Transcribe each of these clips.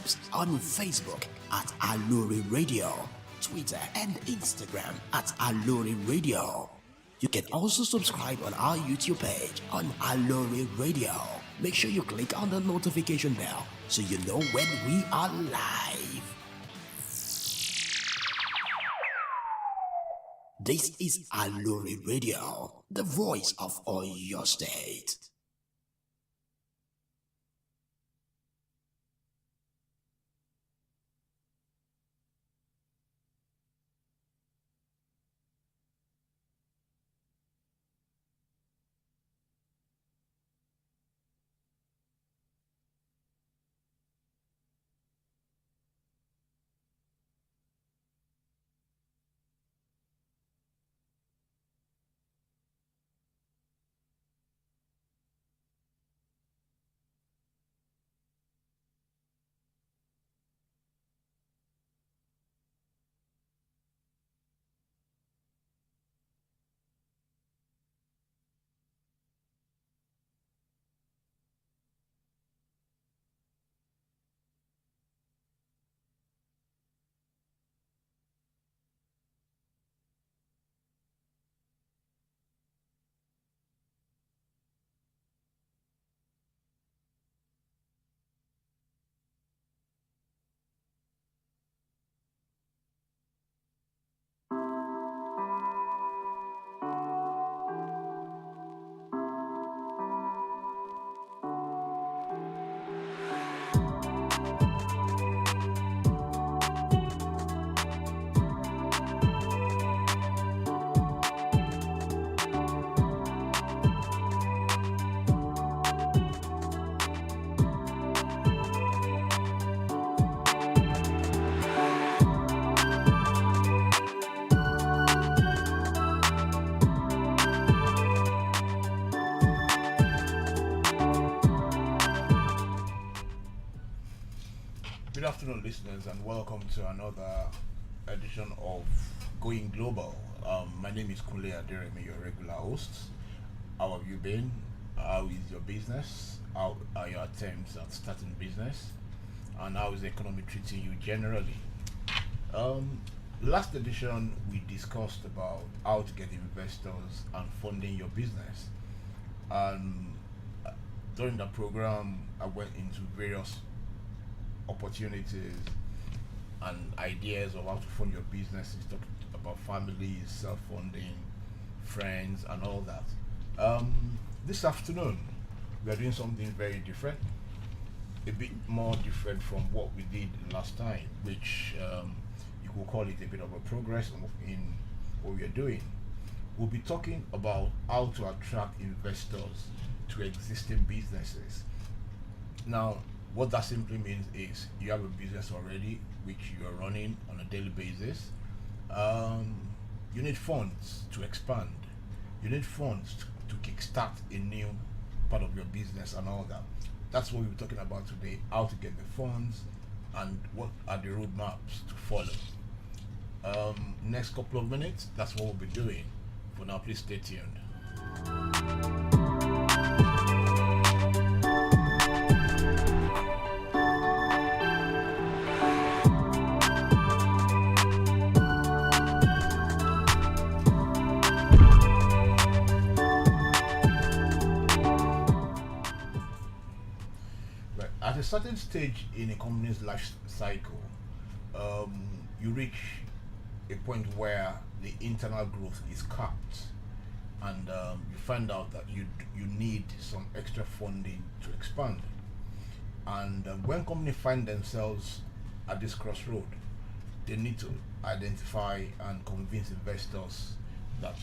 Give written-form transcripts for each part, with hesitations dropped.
platforms on Facebook at Aloore Radio, Twitter and Instagram at Aloore Radio. You can also subscribe on our YouTube page on Aloore Radio. Make sure you click on the notification bell so you know when we are live. This is Aloore Radio, the voice of Oyo State. Good afternoon, listeners, and welcome to another edition of Going Global. My name is Kunle Aderemi, your regular host. How have you been? How is your business? How are your attempts at starting business? And how is the economy treating you generally? Last edition, we discussed about how to get investors and funding your business. And during the program, I went into various opportunities and ideas of how to fund your business. It's talking about families, self-funding, friends, and all that. This afternoon, we are doing something very different, a bit more different from what we did last time, which you could call it a bit of a progress in what we are doing. We'll be talking about how to attract investors to existing businesses. Now, what that simply means is you have a business already which you are running on a daily basis. You need funds to expand. You need funds to kickstart a new part of your business and all that. That's what we're talking about today, how to get the funds and what are the roadmaps to follow. Next couple of minutes, that's what we'll be doing. For now, please stay tuned. At a certain stage in a company's life cycle, you reach a point where the internal growth is capped, and you find out that you need some extra funding to expand. And when companies find themselves at this crossroad, they need to identify and convince investors that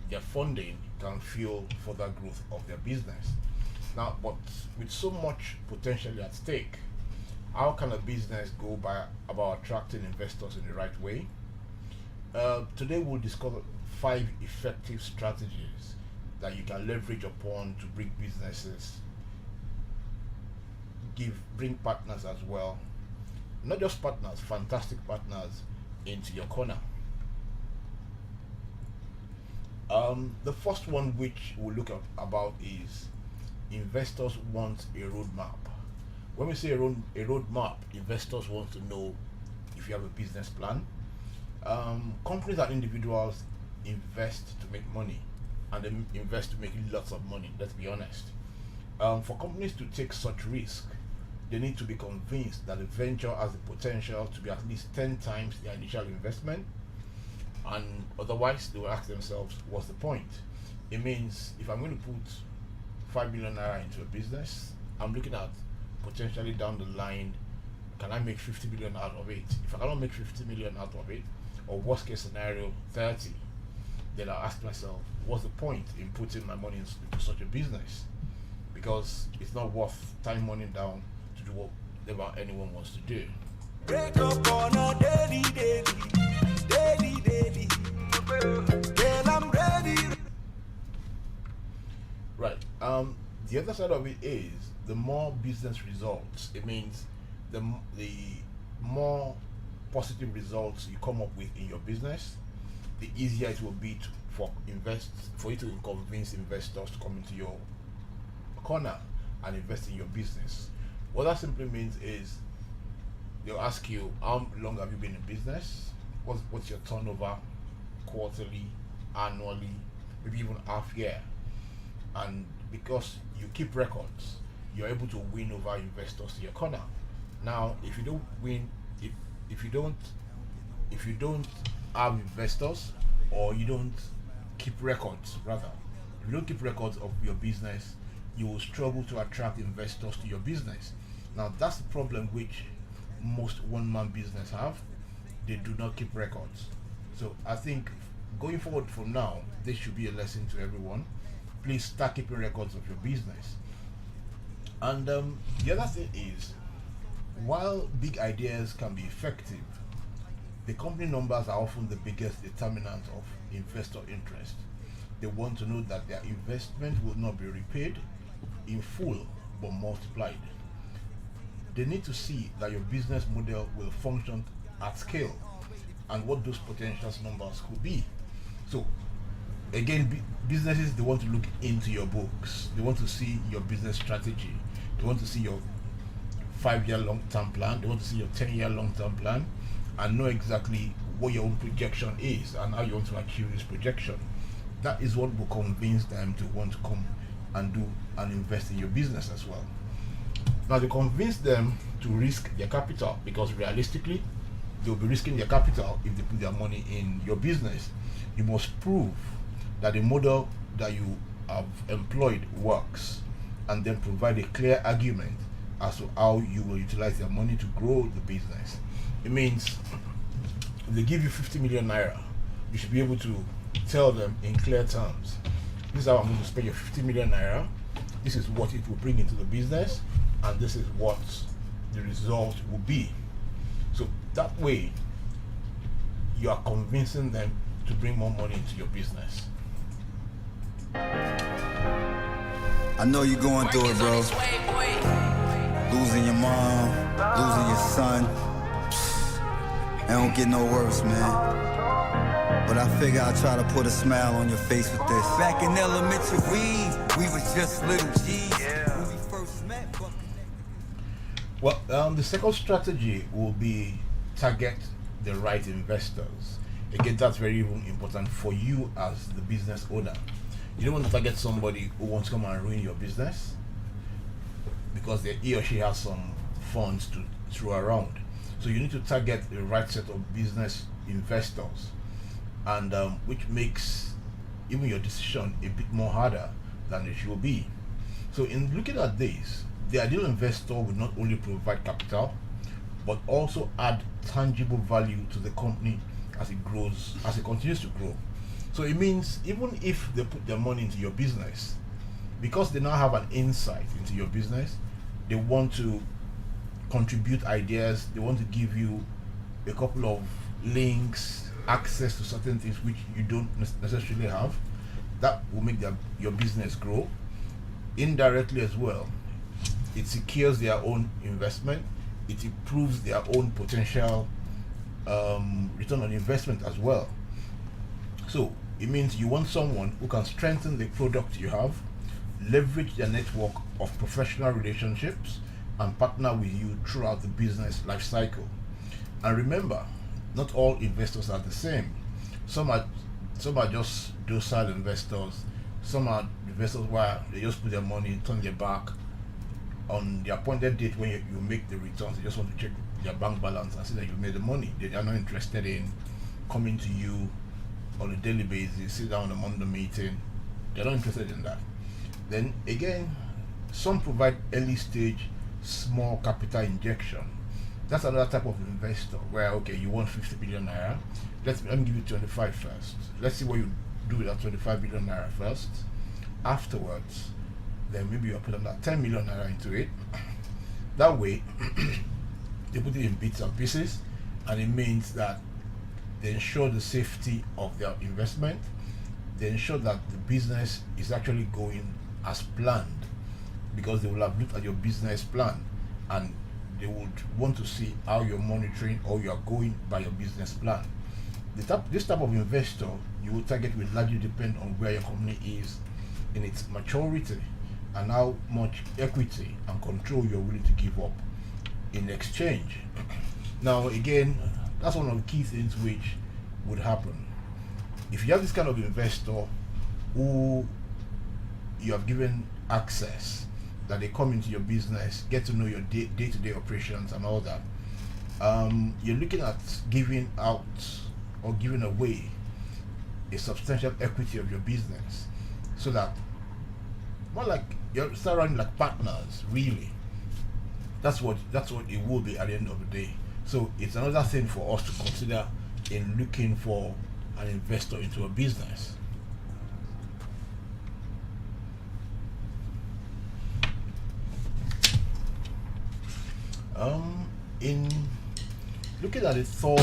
their funding can fuel further growth of their business. Now, but with so much potentially at stake, how can a business go about attracting investors in the right way? Today we'll discover 5 effective strategies that you can leverage upon to bring businesses, bring partners as well. Not just partners, fantastic partners into your corner. The first one which we'll look at about is investors want a roadmap. When we say a roadmap, investors want to know if you have a business plan. Companies and individuals invest to make money, and they invest to make lots of money. Let's be honest. For companies to take such risk, they need to be convinced that the venture has the potential to be at least 10 times their initial investment, and otherwise they will ask themselves, what's the point? It means if I'm going to put 5 million naira into a business, I'm looking at potentially down the line, can I make 50 million out of it? If I cannot make 50 million out of it, or worst case scenario 30, then I'll ask myself, what's the point in putting my money into such a business? Because it's not worth time money down to do whatever anyone wants to do. Break up on a daily. Girl, I'm ready. Right. The other side of it is the more business results. It means the more positive results you come up with in your business, the easier it will be for you to convince investors to come into your corner and invest in your business. What that simply means is they'll ask you, how long have you been in business? What's your turnover quarterly, annually, maybe even half year? And because you keep records, you're able to win over investors to your corner. Now, if you don't win, if you don't have investors, or you don't keep records, rather, if you don't keep records of your business, you will struggle to attract investors to your business. Now, that's the problem which most one-man business have. They do not keep records. So I think going forward from now, this should be a lesson to everyone. Please start keeping records of your business. And the other thing is, while big ideas can be effective, the company numbers are often the biggest determinant of investor interest. They want to know that their investment will not be repaid in full but multiplied. They need to see that your business model will function at scale and what those potential numbers could be. So again, businesses, they want to look into your books. They want to see your business strategy. They want to see your 5-year long-term plan. They want to see your 10-year long-term plan and know exactly what your own projection is and how you want to achieve this projection. That is what will convince them to want to come and do and invest in your business as well. Now, to convince them to risk their capital, because realistically, they'll be risking their capital if they put their money in your business. You must prove that the model that you have employed works, and then provide a clear argument as to how you will utilize their money to grow the business. It means if they give you 50 million naira, you should be able to tell them in clear terms, this is how I'm going to spend your 50 million naira, this is what it will bring into the business, and this is what the result will be. So that way, you are convincing them to bring more money into your business. I know you're going through it, bro. Losing your mom, losing your son. It don't get no worse, man. But I figure I'll try to put a smile on your face with this. Back in elementary, we was just little G's. When we first met, well, the second strategy will be target the right investors. Again, that's very important for you as the business owner. You don't want to target somebody who wants to come and ruin your business because he or she has some funds to throw around. So you need to target the right set of business investors, and which makes even your decision a bit more harder than it should be. So in looking at this, the ideal investor will not only provide capital, but also add tangible value to the company as it grows, as it continues to grow. So it means even if they put their money into your business, because they now have an insight into your business, they want to contribute ideas, they want to give you a couple of links, access to certain things which you don't necessarily have. That will make your business grow. Indirectly as well, it secures their own investment, it improves their own potential return on investment as well. So it means you want someone who can strengthen the product you have, leverage their network of professional relationships, and partner with you throughout the business life cycle. And remember, not all investors are the same. Some are just docile investors. Some are investors where they just put their money, turn their back on the appointed date when you make the returns. They just want to check their bank balance and see that you made the money. They are not interested in coming to you on a daily basis, sit down on a Monday meeting. They're not interested in that. Then again, some provide early stage small capital injection. That's another type of investor where, okay, you want 50 billion naira. Let me give you 25 first. Let's see what you do with that 25 billion naira first. Afterwards, then maybe you put that 10 million naira into it. That way, they put it in bits and pieces, and it means that they ensure the safety of their investment. They ensure that the business is actually going as planned, because they will have looked at your business plan and they would want to see how you're monitoring or you are going by your business plan. This type of investor you will target will largely depend on where your company is in its maturity and how much equity and control you're willing to give up in exchange. Now again, that's one of the key things which would happen. If you have this kind of investor who you have given access, that they come into your business, get to know your day-to-day operations and all that, you're looking at giving out or giving away a substantial equity of your business, so that more like you're start running like partners, really. That's what it will be at the end of the day. So it's another thing for us to consider in looking for an investor into a business. In looking at the third,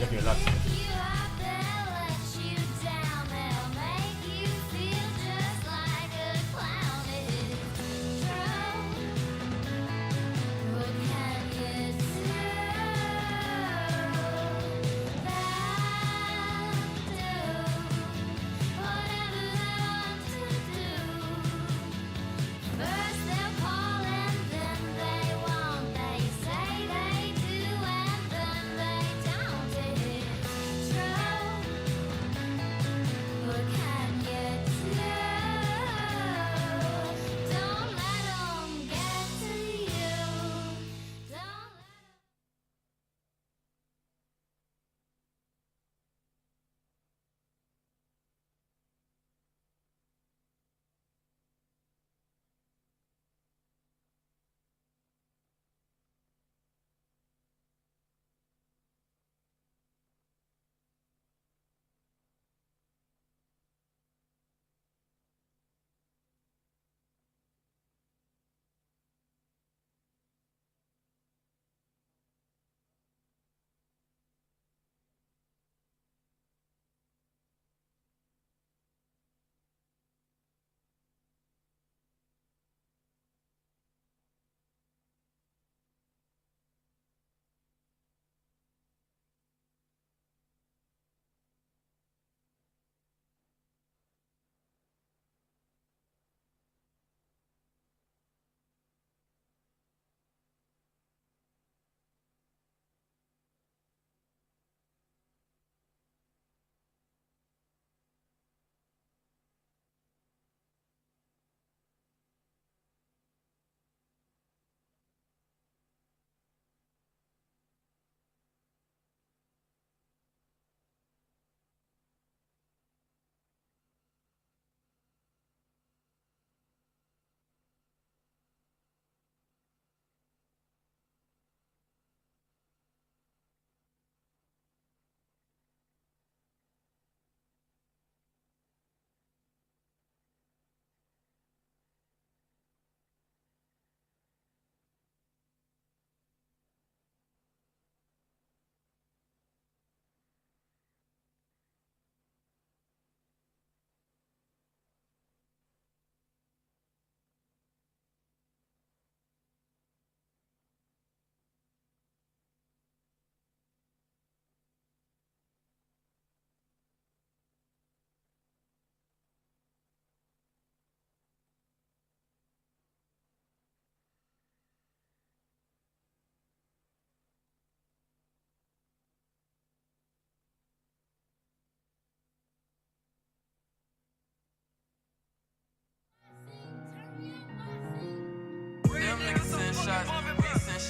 okay, that's it.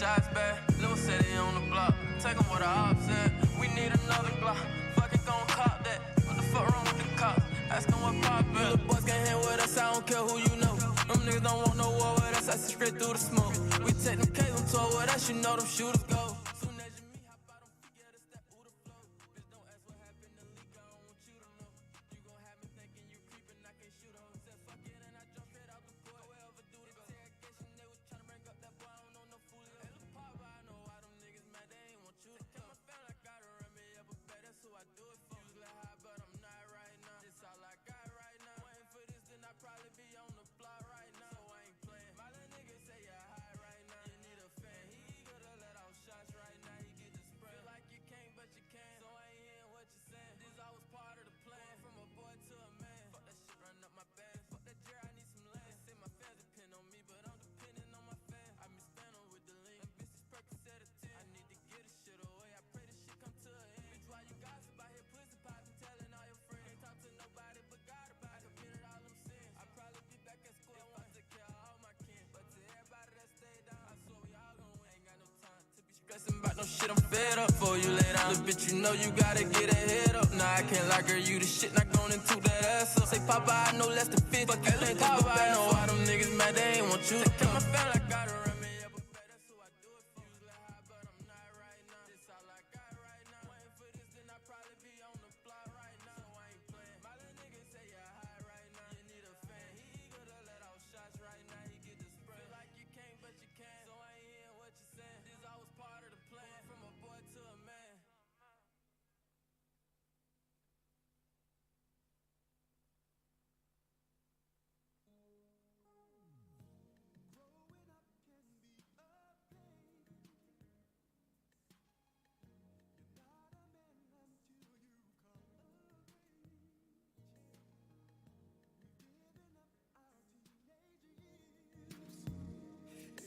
shots back. Lil City on the block, take 'em what the op said. We need another Glock, fucking gon' cop that. What the fuck wrong with the cops? Ask 'em what pop is. You little boys can't hang with us, I don't care who you know. Them niggas don't want no war with us, I see straight through the smoke. We take them K's on tour with us, you know them shooters go. Soon as you meet, hop out, don't forget to step through the flow. Bitch, don't ask what happened to leak, I don't want you to know. You gon' have me thinking you creepin', I can't shoot on. Said fuck it and I jumped straight out the boy. Wherever do the interrogation, they was tryna bring up that boy, I don't know no foolie. Hey, look, Pop, I know why them niggas mad, they ain't want you to come. My family, I gotta run me up a bed, that's who I do it for. Usually high, but I'm not right now. This all I got right now. Waiting for this, then I probably be on the block right now. So I ain't playing. My little nigga say you're high right now. You need a fan. He gotta let off shots right now. He get the spread. Feel like you can't, but you can. So I ain't hearing what you saying. This always part of the plan. From a boy to a man. Fuck that shit, run up my band. Fuck that jar, I need some land. They say my fans depend on me, but I'm depending on my fans. I miss Spano with the link. And bitches Percocet a 10. I need to get this shit away. I pray this shit come to an end. Bitch, why you gossip out here pussy poppin', telling all your friends? Ain't talk to nobody but God about it. I committed all them sins. I probably be back at school if I take care of all my kin. But to everybody that stayed down, I swear we all gon' win. Ain't got no time to be stressing about no shit. I'm fed up before you lay down. Little bitch, you know you gotta get a head up. Nah, I can't lie, girl, you the shit, not gon' into that ass up. Say Papa, I know less than 50. Fuck you, think Papa, I know why them niggas mad, they ain't want you to come. My family, I gotta run me up a bed, that's who I do it for. Usually high, but I'm not right now. This all I got right now. Waiting for this, then I probably be on the block right now. So I ain't playing. My little nigga say you're high right now. You need a fan. He gotta let off shots right now. He get the spread. Feel like you can't, but you can. So I ain't hearing what you saying. This always part of the plan. From a boy to a man.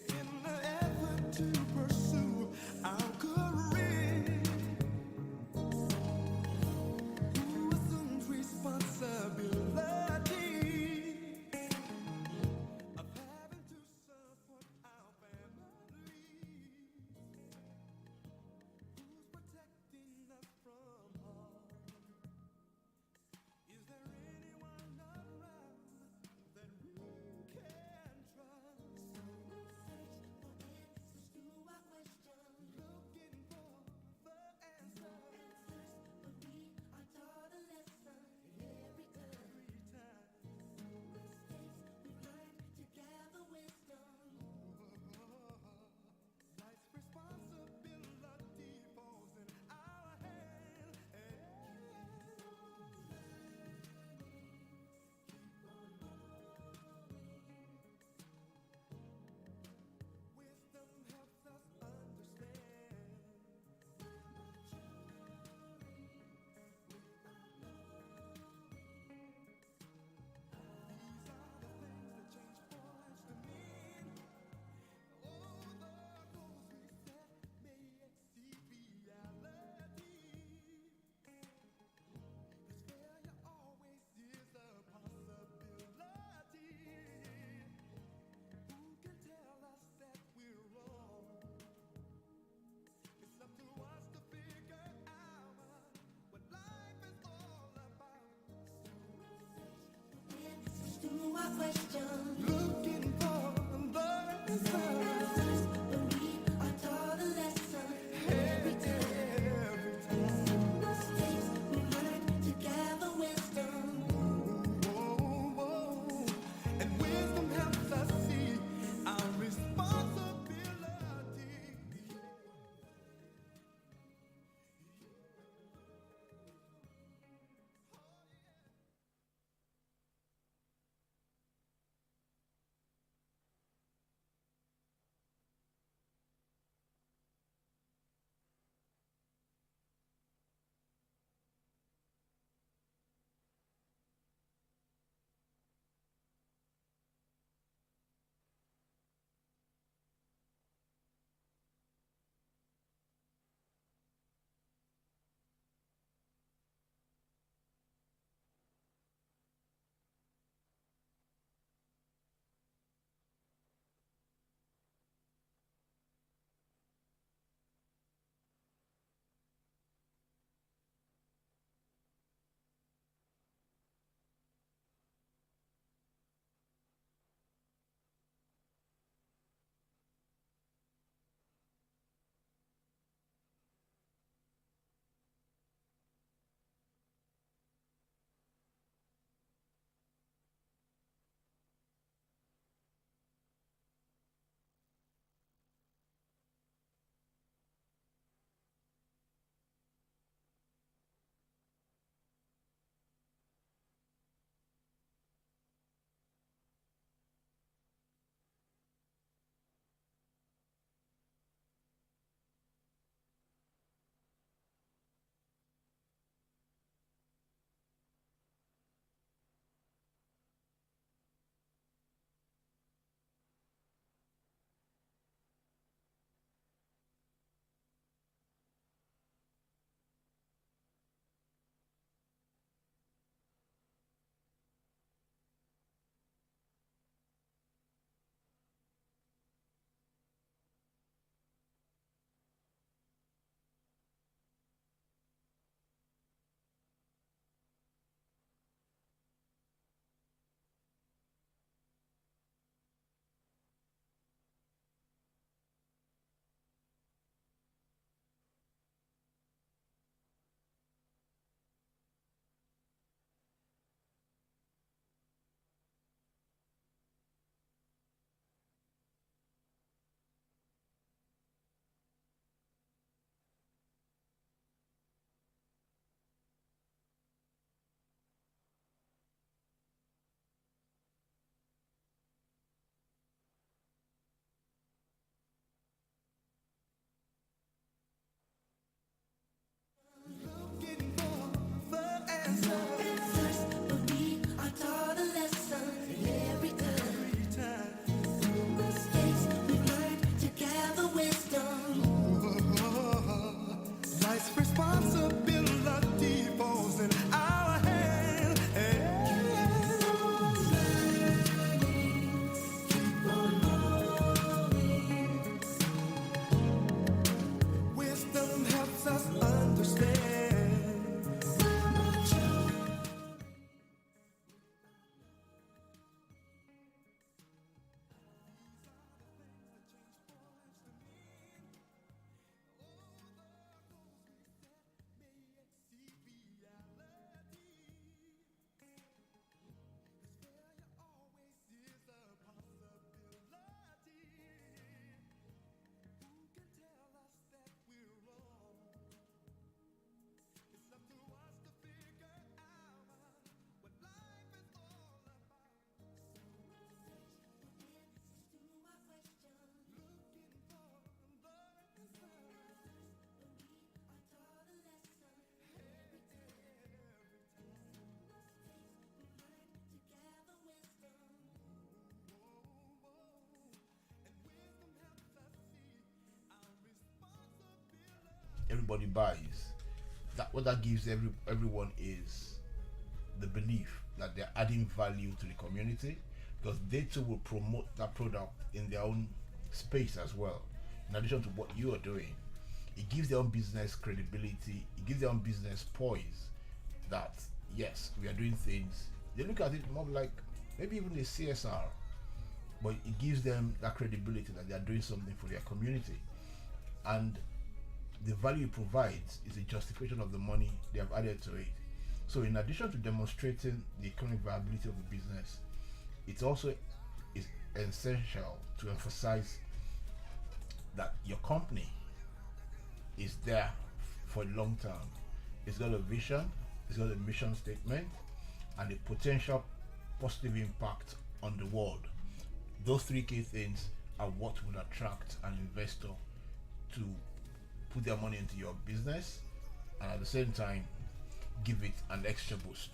In the effort to pursue our career, who assumes responsibility of having to support our families? Who's protecting us from harm? Is there anyone around that we can trust? Looking for the answer. But we are taught a lesson every time. Mistakes we learn to gather wisdom. Life's responsibility falls in our hands. Wisdom helps us understand. These are the things that change boys to men. Oh, the goals we set may exceed reality. 'Cause failure always is a possibility. Who can tell us that we're wrong? It's up to us to figure out what life is all about. Looking for the answer. But we are taught a lesson every time. Mistakes we learn to gather wisdom. And wisdom helps us see our responsibility. helps us understand. Everybody buys. That what that gives everyone is the belief that they're adding value to the community, because they too will promote that product in their own space as well. In addition to what you are doing, it gives their own business credibility. It gives their own business poise. That yes, we are doing things. They look at it more like maybe even a CSR, but it gives them that credibility that they are doing something for their community, and the value it provides is a justification of the money they have added to it. So in addition to demonstrating the economic viability of the business, it also is essential to emphasize that your company is there for a long term. It's got a vision, it's got a mission statement, and a potential positive impact on the world. Those three key things are what will attract an investor to put their money into your business, and at the same time give it an extra boost.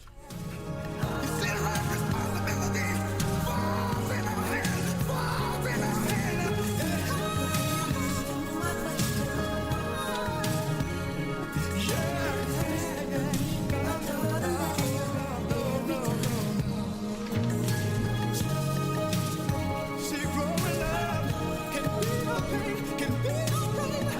See, growing up can be a pain, can be a pain.